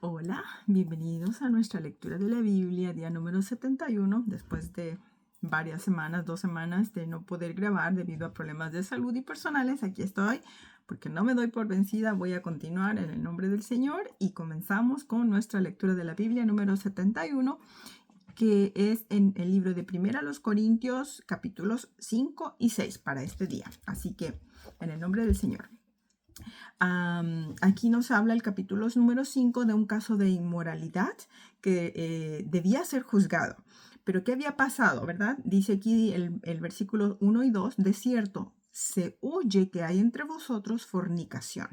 Hola, bienvenidos a nuestra lectura de la Biblia, día número 71, después de varias semanas, 2 semanas de no poder grabar debido a problemas de salud y personales. Aquí estoy, porque no me doy por vencida, voy a continuar en el nombre del Señor y comenzamos con nuestra lectura de la Biblia número 71, que es en el libro de Primera a los Corintios, capítulos 5 y 6 para este día. Así que, en el nombre del Señor. Aquí nos habla el capítulo número 5 de un caso de inmoralidad que debía ser juzgado. Pero ¿qué había pasado, verdad? Dice aquí el versículo 1 y 2, de cierto, se oye que hay entre vosotros fornicación.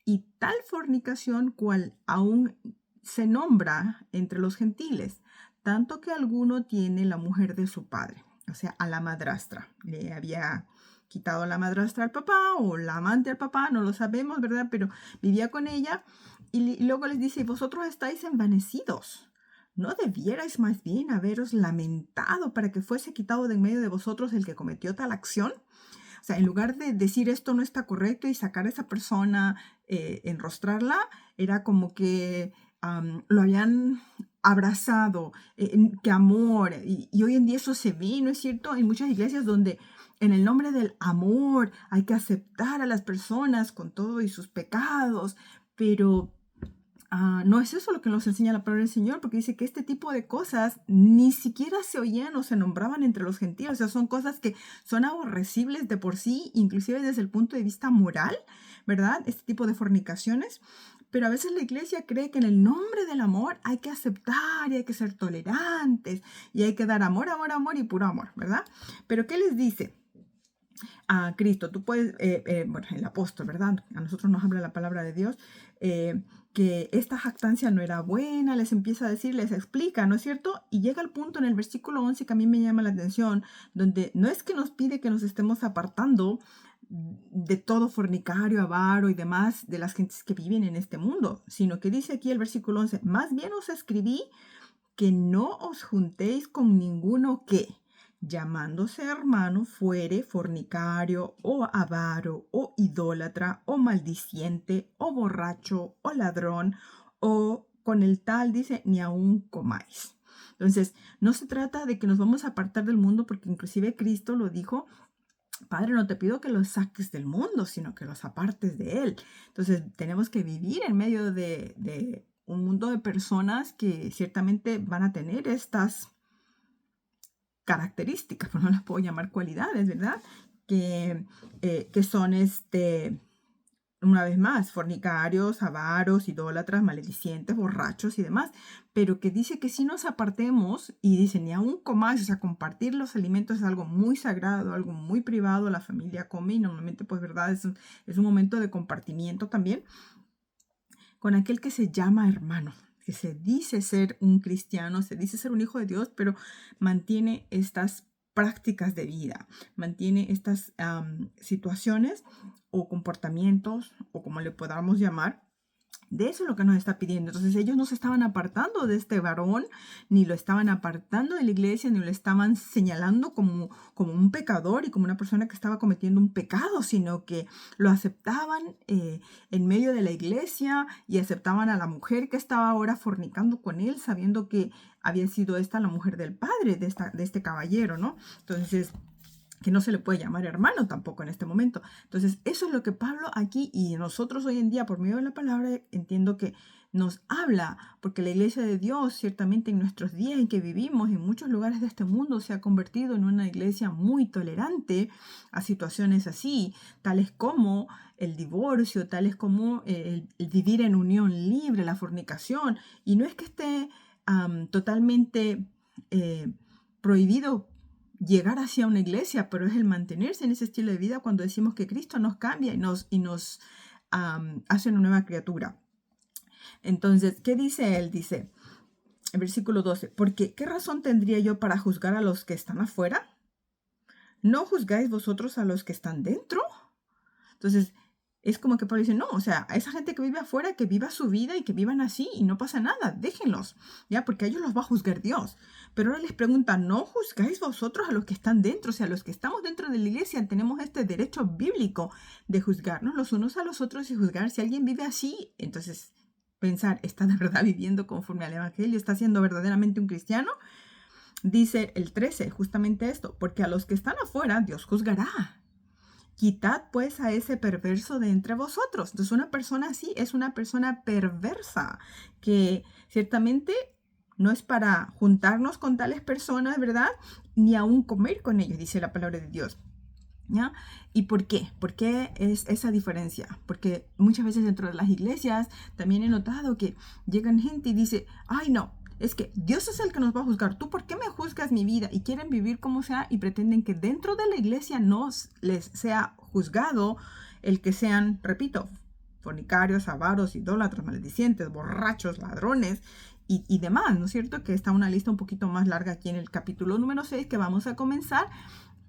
Y tal fornicación cual aún se nombra entre los gentiles, tanto que alguno tiene la mujer de su padre, o sea, a la madrastra. Le había quitado a la madrastra al papá o la amante al papá, no lo sabemos, ¿verdad? Pero vivía con ella y luego les dice, vosotros estáis envanecidos. ¿No debierais más bien haberos lamentado para que fuese quitado de en medio de vosotros el que cometió tal acción? O sea, en lugar de decir esto no está correcto y sacar a esa persona, enrostrarla, era como que lo habían abrazado, qué amor. Y hoy en día eso se ve, ¿no es cierto? En muchas iglesias donde en el nombre del amor hay que aceptar a las personas con todo y sus pecados, pero no es eso lo que nos enseña la palabra del Señor, porque dice que este tipo de cosas ni siquiera se oían o se nombraban entre los gentiles. O sea, son cosas que son aborrecibles de por sí, inclusive desde el punto de vista moral, ¿verdad? Este tipo de fornicaciones. Pero a veces la iglesia cree que en el nombre del amor hay que aceptar y hay que ser tolerantes y hay que dar amor, amor, amor y puro amor, ¿verdad? Pero ¿qué les dice? A Cristo, tú puedes, bueno, el apóstol, ¿verdad? A nosotros nos habla la palabra de Dios, que esta jactancia no era buena, les empieza a decir, les explica, ¿no es cierto? Y llega al punto en el versículo 11 que a mí me llama la atención, donde no es que nos pide que nos estemos apartando de todo fornicario, avaro y demás de las gentes que viven en este mundo, sino que dice aquí el versículo 11, más bien os escribí que no os juntéis con ninguno que, llamándose hermano, fuere fornicario o avaro o idólatra o maldiciente o borracho o ladrón o con el tal, dice, ni aun comáis. Entonces, no se trata de que nos vamos a apartar del mundo, porque inclusive Cristo lo dijo, Padre, no te pido que los saques del mundo, sino que los apartes de él. Entonces, tenemos que vivir en medio de un mundo de personas que ciertamente van a tener estas características, pero no las puedo llamar cualidades, ¿verdad? Que son una vez más, fornicarios, avaros, idólatras, maledicientes, borrachos y demás, pero que dice que si nos apartemos y dice ni aún comáis, o sea, compartir los alimentos es algo muy sagrado, algo muy privado, la familia come y normalmente, pues, verdad, es un momento de compartimiento también con aquel que se llama hermano, que se dice ser un cristiano, se dice ser un hijo de Dios, pero mantiene estas prácticas de vida, mantiene estas situaciones o comportamientos, o como le podamos llamar. De eso es lo que nos está pidiendo. Entonces ellos no se estaban apartando de este varón, ni lo estaban apartando de la iglesia, ni lo estaban señalando como un pecador y como una persona que estaba cometiendo un pecado, sino que lo aceptaban en medio de la iglesia y aceptaban a la mujer que estaba ahora fornicando con él, sabiendo que había sido esta la mujer del padre de este caballero, ¿no? Entonces, que no se le puede llamar hermano tampoco en este momento. Entonces, eso es lo que Pablo aquí y nosotros hoy en día, por medio de la palabra, entiendo que nos habla, porque la iglesia de Dios, ciertamente en nuestros días en que vivimos, en muchos lugares de este mundo, se ha convertido en una iglesia muy tolerante a situaciones así, tales como el divorcio, tales como el vivir en unión libre, la fornicación. Y no es que esté totalmente prohibido llegar hacia una iglesia, pero es el mantenerse en ese estilo de vida cuando decimos que Cristo nos cambia y nos hace una nueva criatura. Entonces, ¿qué dice él? Dice, en versículo 12, porque ¿qué razón tendría yo para juzgar a los que están afuera? ¿No juzgáis vosotros a los que están dentro? Entonces, es como que Pablo dice, no, o sea, a esa gente que vive afuera, que viva su vida y que vivan así y no pasa nada, déjenlos, ¿ya? Porque a ellos los va a juzgar Dios. Pero ahora les pregunta, ¿no juzgáis vosotros a los que están dentro? O sea, los que estamos dentro de la iglesia tenemos este derecho bíblico de juzgarnos los unos a los otros y juzgar si alguien vive así, entonces pensar, ¿está de verdad viviendo conforme al Evangelio? ¿Está siendo verdaderamente un cristiano? Dice el 13, justamente esto, porque a los que están afuera Dios juzgará. Quitad pues a ese perverso de entre vosotros. Entonces una persona así es una persona perversa, que ciertamente no es para juntarnos con tales personas, ¿verdad? Ni aún comer con ellos, dice la palabra de Dios. ¿Ya? ¿Y por qué? ¿Por qué es esa diferencia? Porque muchas veces dentro de las iglesias también he notado que llegan gente y dice, ay no, es que Dios es el que nos va a juzgar. ¿Tú por qué me juzgas mi vida? Y quieren vivir como sea y pretenden que dentro de la iglesia no les sea juzgado el que sean, repito, fornicarios, avaros, idólatras, maldicientes, borrachos, ladrones y demás, ¿no es cierto? Que está una lista un poquito más larga aquí en el capítulo número 6 que vamos a comenzar.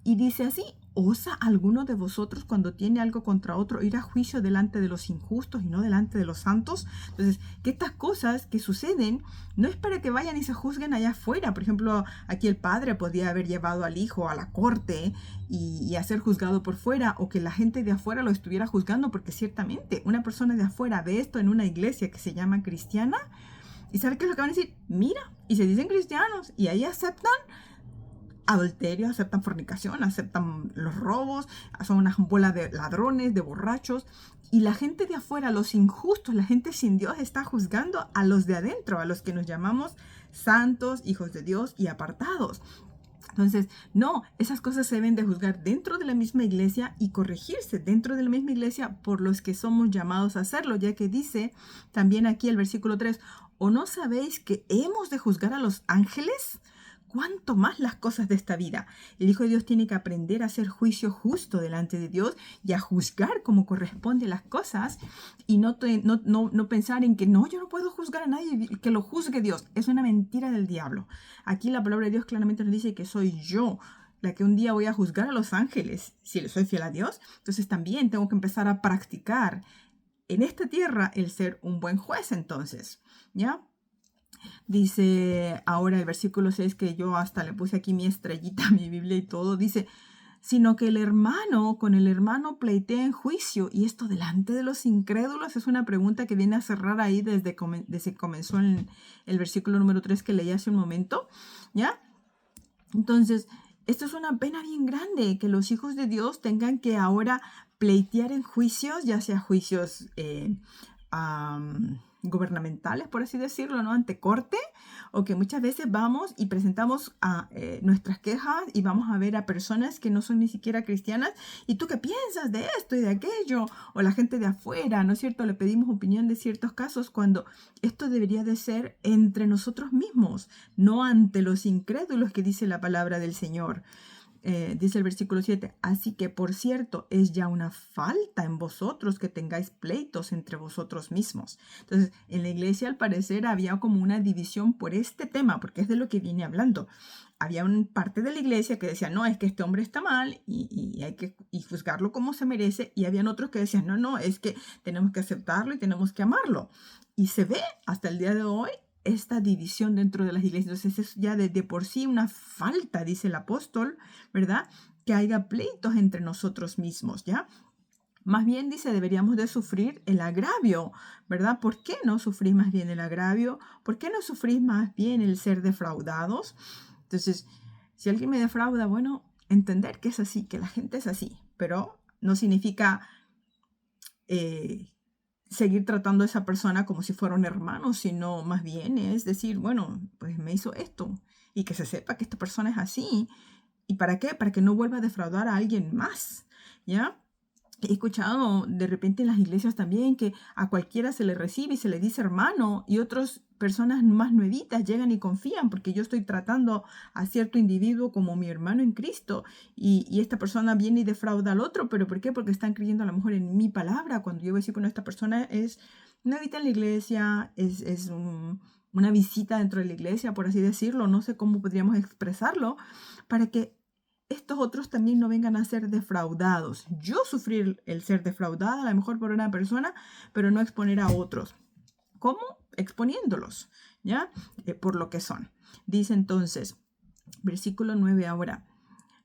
Y dice así, ¿osa alguno de vosotros cuando tiene algo contra otro ir a juicio delante de los injustos y no delante de los santos? Entonces, que estas cosas que suceden no es para que vayan y se juzguen allá afuera. Por ejemplo, aquí el padre podría haber llevado al hijo a la corte y a ser juzgado por fuera, o que la gente de afuera lo estuviera juzgando, porque ciertamente una persona de afuera ve esto en una iglesia que se llama cristiana y ¿sabe qué es lo que van a decir? Mira, y se dicen cristianos y ahí aceptan adulterio, aceptan fornicación, aceptan los robos, son una bola de ladrones, de borrachos. Y la gente de afuera, los injustos, la gente sin Dios está juzgando a los de adentro, a los que nos llamamos santos, hijos de Dios y apartados. Entonces, no, esas cosas se deben de juzgar dentro de la misma iglesia y corregirse dentro de la misma iglesia por los que somos llamados a hacerlo, ya que dice también aquí el versículo 3, ¿o no sabéis que hemos de juzgar a los ángeles? ¿Cuánto más las cosas de esta vida? El Hijo de Dios tiene que aprender a hacer juicio justo delante de Dios y a juzgar como corresponde las cosas y no pensar en que no, yo no puedo juzgar a nadie, que lo juzgue Dios. Es una mentira del diablo. Aquí la palabra de Dios claramente nos dice que soy yo la que un día voy a juzgar a los ángeles. Si le soy fiel a Dios, entonces también tengo que empezar a practicar en esta tierra el ser un buen juez entonces, ¿ya? Dice ahora el versículo 6, que yo hasta le puse aquí mi estrellita, mi Biblia y todo, dice, sino que el hermano con el hermano pleitea en juicio, y esto delante de los incrédulos. Es una pregunta que viene a cerrar ahí desde que comenzó en el versículo número 3 que leí hace un momento, ¿ya? Entonces, esto es una pena bien grande, que los hijos de Dios tengan que ahora pleitear en juicios, ya sea juicios gubernamentales, por así decirlo, ¿no? Ante corte, o que muchas veces vamos y presentamos nuestras quejas y vamos a ver a personas que no son ni siquiera cristianas, ¿y tú qué piensas de esto y de aquello? O la gente de afuera, ¿no es cierto? Le pedimos opinión de ciertos casos cuando esto debería de ser entre nosotros mismos, no ante los incrédulos, que dice la palabra del Señor. Dice el versículo 7, así que por cierto es ya una falta en vosotros que tengáis pleitos entre vosotros mismos. Entonces, en la iglesia al parecer había como una división por este tema, porque es de lo que viene hablando. Había una parte de la iglesia que decía, no, es que este hombre está mal y hay que juzgarlo como se merece. Y habían otros que decían, no, es que tenemos que aceptarlo y tenemos que amarlo. Y se ve hasta el día de hoy esta división dentro de las iglesias. Entonces es ya de por sí una falta, dice el apóstol, ¿verdad? Que haya pleitos entre nosotros mismos, ¿ya? Más bien dice, deberíamos de sufrir el agravio, ¿verdad? ¿Por qué no sufrir más bien el agravio? ¿Por qué no sufrir más bien el ser defraudados? Entonces, si alguien me defrauda, bueno, entender que es así, que la gente es así, pero no significa seguir tratando a esa persona como si fuera un hermano, sino más bien es decir, bueno, pues me hizo esto y que se sepa que esta persona es así. ¿Y para qué? Para que no vuelva a defraudar a alguien más, ¿ya? He escuchado de repente en las iglesias también que a cualquiera se le recibe y se le dice hermano, y otras personas más nuevitas llegan y confían porque yo estoy tratando a cierto individuo como mi hermano en Cristo, y esta persona viene y defrauda al otro. ¿Pero por qué? Porque están creyendo a lo mejor en mi palabra, cuando yo voy a decir, bueno, esta persona es nuevita en la iglesia, es una visita dentro de la iglesia, por así decirlo, no sé cómo podríamos expresarlo, para que estos otros también no vengan a ser defraudados. Yo sufrir el ser defraudada, a lo mejor por una persona, pero no exponer a otros. ¿Cómo? Exponiéndolos, ¿ya? Por lo que son. Dice entonces, versículo 9 ahora,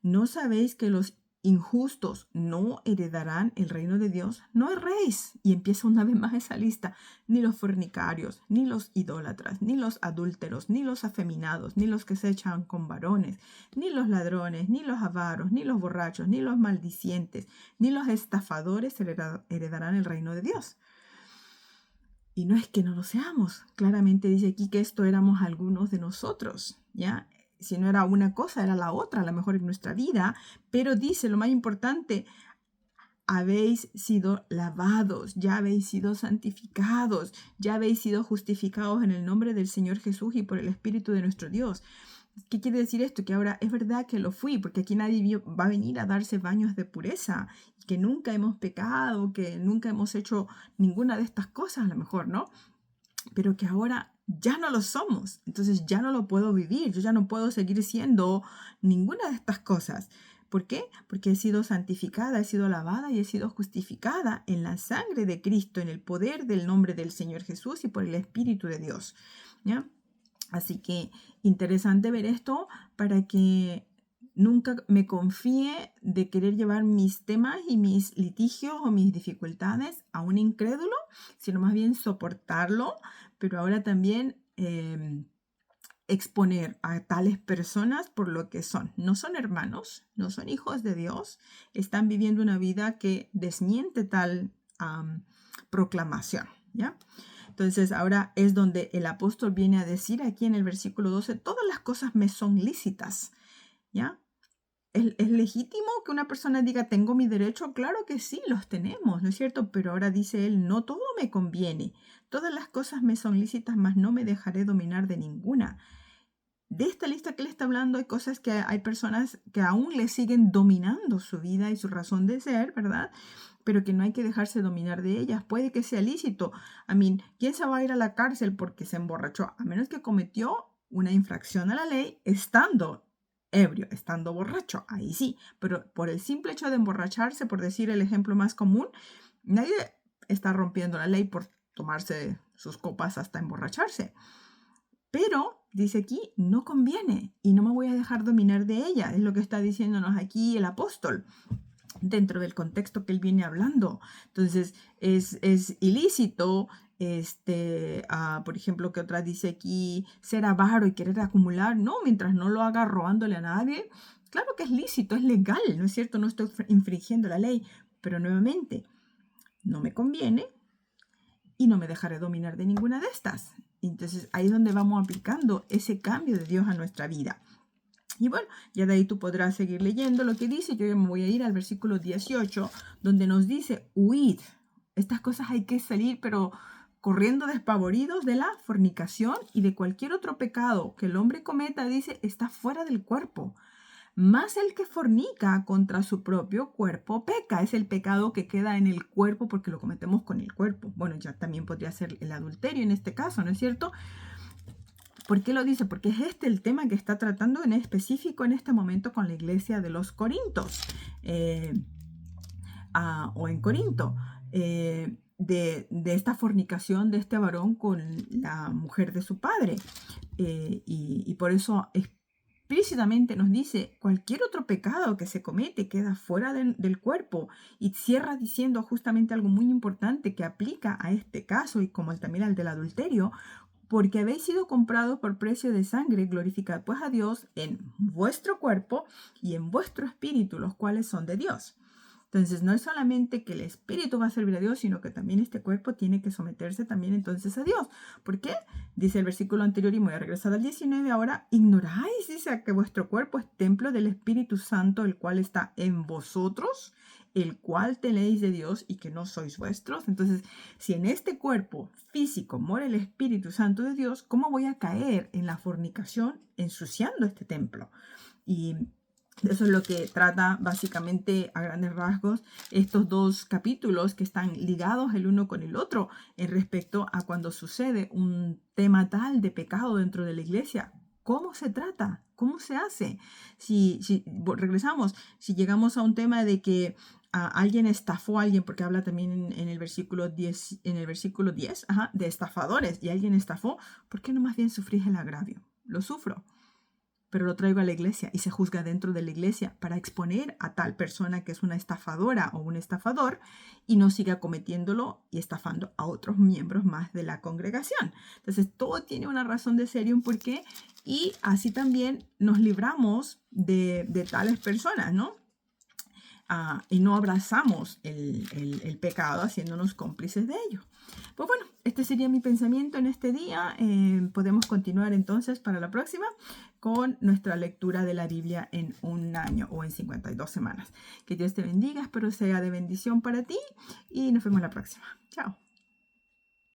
¿no sabéis que los injustos no heredarán el reino de Dios, no erréis. Y empieza una vez más esa lista. Ni los fornicarios, ni los idólatras, ni los adúlteros, ni los afeminados, ni los que se echan con varones, ni los ladrones, ni los avaros, ni los borrachos, ni los maldicientes, ni los estafadores heredarán el reino de Dios. Y no es que no lo seamos. Claramente dice aquí que esto éramos algunos de nosotros, ¿ya? Si no era una cosa, era la otra, a lo mejor en nuestra vida. Pero dice, lo más importante, habéis sido lavados, ya habéis sido santificados, ya habéis sido justificados en el nombre del Señor Jesús y por el Espíritu de nuestro Dios. ¿Qué quiere decir esto? Que ahora es verdad que lo fui, porque aquí nadie va a venir a darse baños de pureza, que nunca hemos pecado, que nunca hemos hecho ninguna de estas cosas, a lo mejor, ¿no? Pero que ahora ya no lo somos, entonces ya no lo puedo vivir, yo ya no puedo seguir siendo ninguna de estas cosas. ¿Por qué? Porque he sido santificada, he sido lavada y he sido justificada en la sangre de Cristo, en el poder del nombre del Señor Jesús y por el Espíritu de Dios, ¿ya? Así que interesante ver esto para que nunca me confíe de querer llevar mis temas y mis litigios o mis dificultades a un incrédulo, sino más bien soportarlo, pero ahora también exponer a tales personas por lo que son. No son hermanos, no son hijos de Dios, están viviendo una vida que desmiente tal proclamación, ¿ya? Entonces ahora es donde el apóstol viene a decir aquí en el versículo 12, todas las cosas me son lícitas, ¿ya? ¿Es legítimo que una persona diga, tengo mi derecho? Claro que sí, los tenemos, ¿no es cierto? Pero ahora dice él, no todo me conviene. Todas las cosas me son lícitas, mas no me dejaré dominar de ninguna. De esta lista que él está hablando, hay cosas que hay personas que aún le siguen dominando su vida y su razón de ser, ¿verdad? Pero que no hay que dejarse dominar de ellas. Puede que sea lícito. ¿Quién se va a ir a la cárcel porque se emborrachó? A menos que cometió una infracción a la ley estando ebrio, estando borracho. Ahí sí. Pero por el simple hecho de emborracharse, por decir el ejemplo más común, nadie está rompiendo la ley por tomarse sus copas hasta emborracharse. Pero, dice aquí, no conviene y no me voy a dejar dominar de ella. Es lo que está diciéndonos aquí el apóstol dentro del contexto que él viene hablando. Entonces, es ilícito, por ejemplo, que otra dice aquí, ser avaro y querer acumular. No, mientras no lo haga robándole a nadie, claro que es lícito, es legal, ¿no es cierto? No estoy infringiendo la ley, pero nuevamente, no me conviene y no me dejaré dominar de ninguna de estas. Entonces ahí es donde vamos aplicando ese cambio de Dios a nuestra vida. Y bueno, ya de ahí tú podrás seguir leyendo lo que dice. Yo ya me voy a ir al versículo 18, donde nos dice, huid. Estas cosas hay que salir, pero corriendo despavoridos de la fornicación y de cualquier otro pecado que el hombre cometa, dice, está fuera del cuerpo. Más el que fornica contra su propio cuerpo peca. Es el pecado que queda en el cuerpo porque lo cometemos con el cuerpo. Bueno, ya también podría ser el adulterio en este caso, ¿no es cierto? ¿Por qué lo dice? Porque es el tema que está tratando en específico en este momento con la iglesia de los Corintos. O en Corinto. De esta fornicación de este varón con la mujer de su padre. Y por eso explícitamente nos dice, cualquier otro pecado que se comete queda fuera del cuerpo, y cierra diciendo justamente algo muy importante que aplica a este caso y como también al del adulterio, porque habéis sido comprados por precio de sangre, glorificad pues a Dios en vuestro cuerpo y en vuestro espíritu, los cuales son de Dios. Entonces, no es solamente que el espíritu va a servir a Dios, sino que también este cuerpo tiene que someterse también entonces a Dios. ¿Por qué? Dice el versículo anterior, y me voy a regresar al 19 ahora, ignoráis, dice, que vuestro cuerpo es templo del Espíritu Santo, el cual está en vosotros, el cual tenéis de Dios y que no sois vuestros. Entonces, si en este cuerpo físico mora el Espíritu Santo de Dios, ¿cómo voy a caer en la fornicación ensuciando este templo? Y eso es lo que trata básicamente a grandes rasgos estos dos capítulos que están ligados el uno con el otro en respecto a cuando sucede un tema tal de pecado dentro de la iglesia. ¿Cómo se trata? ¿Cómo se hace? Si regresamos, si llegamos a un tema de que alguien estafó a alguien, porque habla también en el versículo 10, de estafadores, y alguien estafó, ¿por qué no más bien sufrís el agravio? Lo sufro. pero lo traigo a la iglesia y se juzga dentro de la iglesia para exponer a tal persona que es una estafadora o un estafador y no siga cometiéndolo y estafando a otros miembros más de la congregación. Entonces, todo tiene una razón de ser y un porqué, y así también nos libramos de tales personas, ¿no? Y no abrazamos el pecado haciéndonos cómplices de ello. Pues bueno, este sería mi pensamiento en este día. Podemos continuar entonces para la próxima con nuestra lectura de la Biblia en un año o en 52 semanas. Que Dios te bendiga, espero sea de bendición para ti y nos vemos la próxima. Chao.